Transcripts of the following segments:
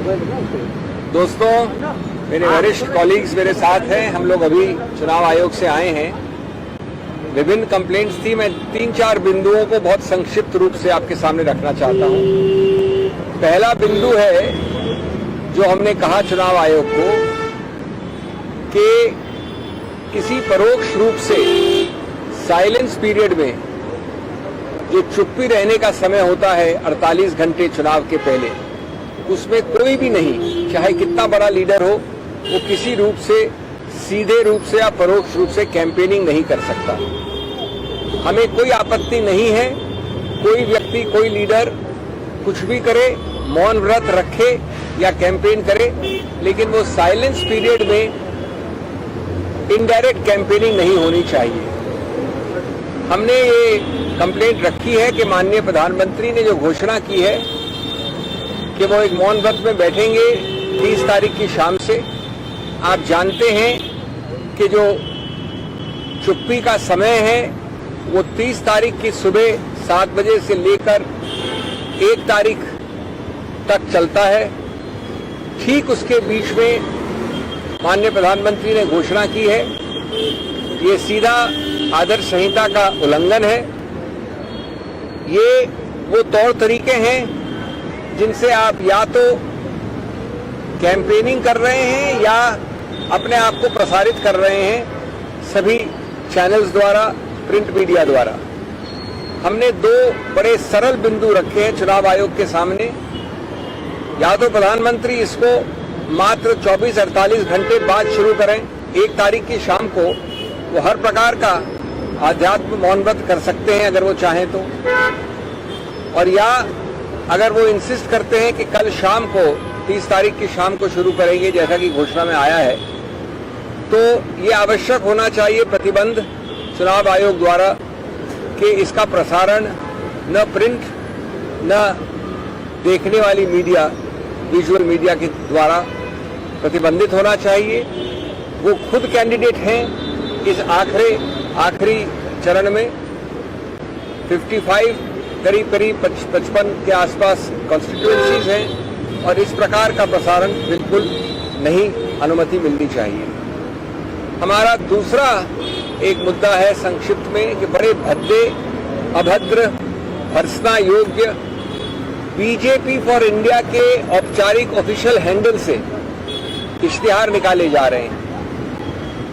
दोस्तों, मेरे वरिष्ठ कॉलीग्स मेरे साथ हैं। हम लोग अभी चुनाव आयोग से आए हैं। विभिन्न कंप्लेंट्स थी। मैं 3-4 बिंदुओं को बहुत संक्षिप्त रूप से आपके सामने रखना चाहता हूं। पहला बिंदु है जो हमने कहा चुनाव आयोग को कि किसी परोक्ष रूप से साइलेंस पीरियड में जो चुप्पी रहने का समय होता है 48 घंटे चुनाव के पहले, उसमें कोई भी नहीं, चाहे कितना बड़ा लीडर हो, वो किसी रूप से, सीधे रूप से या परोक्ष रूप से कैंपेनिंग नहीं कर सकता। हमें कोई आपत्ति नहीं है कोई व्यक्ति, कोई लीडर कुछ भी करे, मौन व्रत रखे या कैंपेन करे, लेकिन वो साइलेंस पीरियड में इनडायरेक्ट कैंपेनिंग नहीं होनी चाहिए। हमने ये कंप्लेंट रखी है कि माननीय प्रधानमंत्री ने जो घोषणा की है कि वो एक मौन व्रत में बैठेंगे 30 तारीख की शाम से। आप जानते हैं कि जो चुप्पी का समय है वो 30 तारीख की सुबह 7 बजे से लेकर 1 तारीख तक चलता है। ठीक उसके बीच में माननीय प्रधानमंत्री ने घोषणा की है। ये सीधा आदर्श संहिता का उल्लंघन है। ये वो तौर तरीके हैं जिनसे आप या तो कैंपेनिंग कर रहे हैं या अपने आप को प्रसारित कर रहे हैं सभी चैनल्स द्वारा, प्रिंट मीडिया द्वारा। हमने 2 बड़े सरल बिंदु रखे हैं चुनाव आयोग के सामने। या तो प्रधानमंत्री इसको मात्र 24-48 घंटे बाद शुरू करें, 1 तारीख की शाम को वो हर प्रकार का आध्यात्म मौन व्रत कर सकते हैं अगर वो चाहें तो। और या अगर वो इंसिस्ट करते हैं कि कल शाम को 30 तारीख की शाम को शुरू करेंगे जैसा कि घोषणा में आया है, तो ये आवश्यक होना चाहिए प्रतिबंध चुनाव आयोग द्वारा कि इसका प्रसारण न प्रिंट न देखने वाली मीडिया, विजुअल मीडिया के द्वारा प्रतिबंधित होना चाहिए। वो खुद कैंडिडेट हैं इस आखिरी चरण में। 55 करीब 55 के आसपास कॉन्स्टिट्यूएंसीज हैं और इस प्रकार का प्रसारण बिल्कुल नहीं अनुमति मिलनी चाहिए। हमारा दूसरा एक मुद्दा है संक्षिप्त में कि बड़े भद्दे, अभद्र, भर्त्सना योग्य बीजेपी फॉर इंडिया के औपचारिक ऑफिशियल हैंडल से इश्तिहार निकाले जा रहे हैं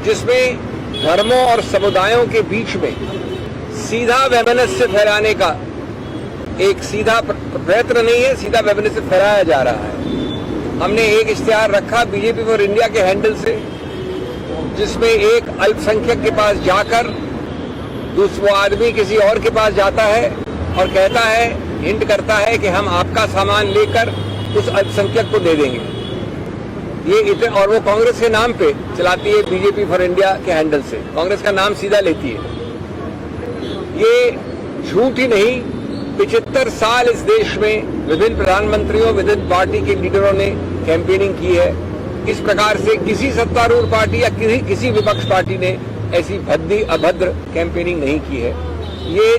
जिसमें धर्मों और समुदायों के बीच में सीधा वैमनस्य फैलाने का एक सीधा प्रयत्न नहीं है, सीधा वैमनस्य फैलाया जा रहा है। हमने एक इश्तिहार रखा बीजेपी फॉर इंडिया के हैंडल से जिसमें एक अल्पसंख्यक के पास जाकर दूसरा आदमी किसी और के पास जाता है और कहता है, हिंट करता है कि हम आपका सामान लेकर उस अल्पसंख्यक को दे देंगे। और वो कांग्रेस के नाम पे चलाती है, बीजेपी फॉर इंडिया के हैंडल से कांग्रेस का नाम सीधा लेती है। ये झूठ ही नहीं, 75 साल इस देश में विभिन्न प्रधानमंत्रियों, विभिन्न पार्टी के लीडरों ने कैंपेनिंग की है। इस प्रकार से किसी सत्तारूढ़ पार्टी या किसी विपक्ष पार्टी ने ऐसी भद्दी, अभद्र कैंपेनिंग नहीं की है। ये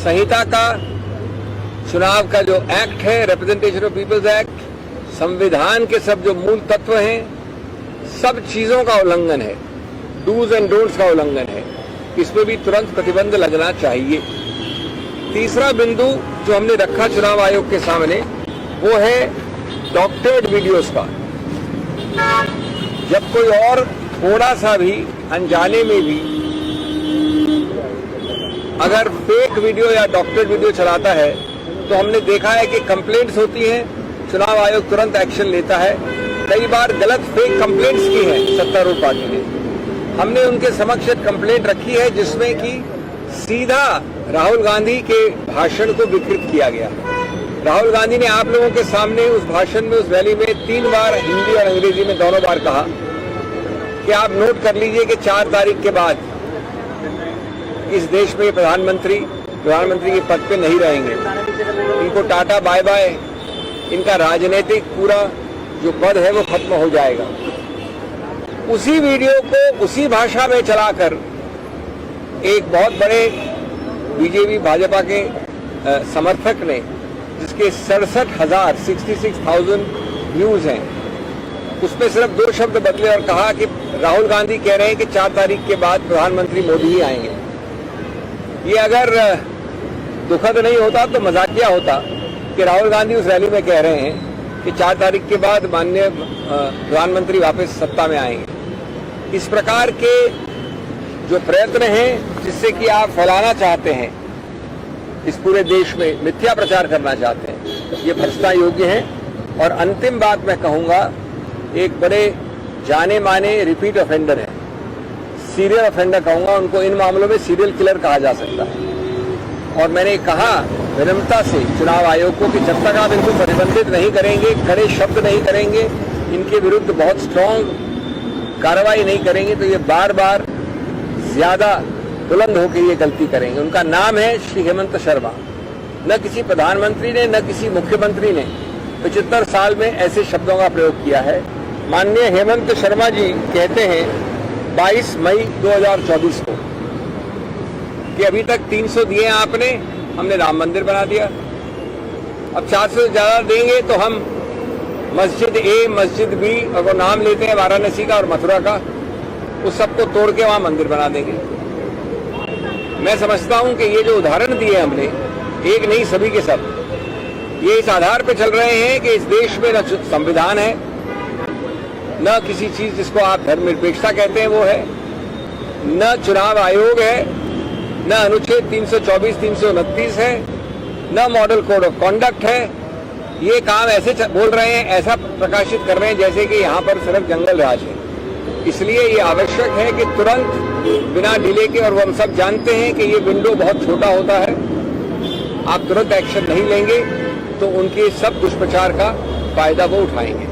संहिता का, चुनाव का जो एक्ट है, रिप्रेजेंटेशन ऑफ पीपल्स एक्ट, संविधान के सब जो मूल तत्व हैं, सब चीजों का उल्लंघन है, डूज एंड डोंट्स का उल्लंघन है। इसमें भी तुरंत प्रतिबंध लगना चाहिए। तीसरा बिंदु जो हमने रखा चुनाव आयोग के सामने वो है डॉक्टर्ड वीडियोस का। जब कोई और थोड़ा सा भी अनजाने में भी अगर फेक वीडियो या डॉक्टर्ड वीडियो चलाता है तो हमने देखा है कि कंप्लेंट्स होती हैं, चुनाव आयोग तुरंत एक्शन लेता है। कई बार गलत फेक कंप्लेंट्स की हैं सत्तारूढ़ पार्टी ने। हमने उनके समक्ष एक कंप्लेंट रखी है जिसमें कि सीधा राहुल गांधी के भाषण को विकृत किया गया। राहुल गांधी ने आप लोगों के सामने उस भाषण में, उस रैली में 3 बार हिंदी और अंग्रेजी में दोनों बार कहा कि आप नोट कर लीजिए कि 4 तारीख के बाद इस देश में प्रधानमंत्री के पद पे नहीं रहेंगे। इनको टाटा बाय बाय, इनका राजनीतिक पूरा जो पद है वो खत्म हो जाएगा। उसी वीडियो को उसी भाषा में चलाकर एक बहुत बड़े बीजेपी भाजपा के समर्थक ने, जिसके 66,000 व्यूज हैं उसमें सिर्फ 2 शब्द बदले और कहा कि राहुल गांधी कह रहे हैं कि 4 तारीख के बाद प्रधानमंत्री मोदी ही आएंगे। ये अगर दुखद नहीं होता तो मजाकिया होता कि राहुल गांधी उस रैली में कह रहे हैं कि 4 तारीख के बाद माननीय प्रधानमंत्री वापस सत्ता में आएंगे। इस प्रकार के जो प्रयत्न हैं जिससे कि आप फैलाना चाहते हैं, इस पूरे देश में मिथ्या प्रचार करना चाहते हैं, ये भ्रष्टा योग्य है। और अंतिम बात मैं कहूंगा, एक बड़े जाने माने रिपीट ऑफेंडर है, सीरियल ऑफेंडर कहूंगा उनको, इन मामलों में सीरियल किलर कहा जा सकता है। और मैंने कहा विनम्रता से चुनाव आयोग को कि जब तक आप इनको प्रतिबंधित नहीं करेंगे, कड़े शब्द नहीं करेंगे, इनके विरुद्ध बहुत स्ट्रांग कार्रवाई नहीं करेंगे, तो ये बार बार ज्यादा बुलंद होकर ये गलती करेंगे। उनका नाम है श्री हेमंत शर्मा। न किसी प्रधानमंत्री ने न किसी मुख्यमंत्री ने 75 साल में ऐसे शब्दों का प्रयोग किया है। माननीय हेमंत शर्मा जी कहते हैं 22 मई 2024 को कि अभी तक 300 दिए हैं आपने, हमने राम मंदिर बना दिया, अब 400 से ज्यादा देंगे तो हम मस्जिद ए, मस्जिद बी, और वो नाम लेते हैं वाराणसी का और मथुरा का, उस सबको तोड़ के वहां मंदिर बना देंगे। मैं समझता हूं कि ये जो उदाहरण दिए हमने, एक नहीं सभी के सब, ये इस आधार पर चल रहे हैं कि इस देश में न संविधान है, न किसी चीज जिसको आप धर्मनिरपेक्षता कहते हैं वो है, न चुनाव आयोग है, न अनुच्छेद 324, 329 है, न मॉडल कोड ऑफ कॉन्डक्ट है। ये काम ऐसे बोल रहे हैं, ऐसा प्रकाशित कर रहे हैं जैसे कि यहाँ पर सिर्फ जंगल राज है। इसलिए ये आवश्यक है कि तुरंत बिना डिले के, और वो हम सब जानते हैं कि ये विंडो बहुत छोटा होता है, आप तुरंत एक्शन नहीं लेंगे तो उनके सब दुष्प्रचार का फायदा वो उठाएंगे।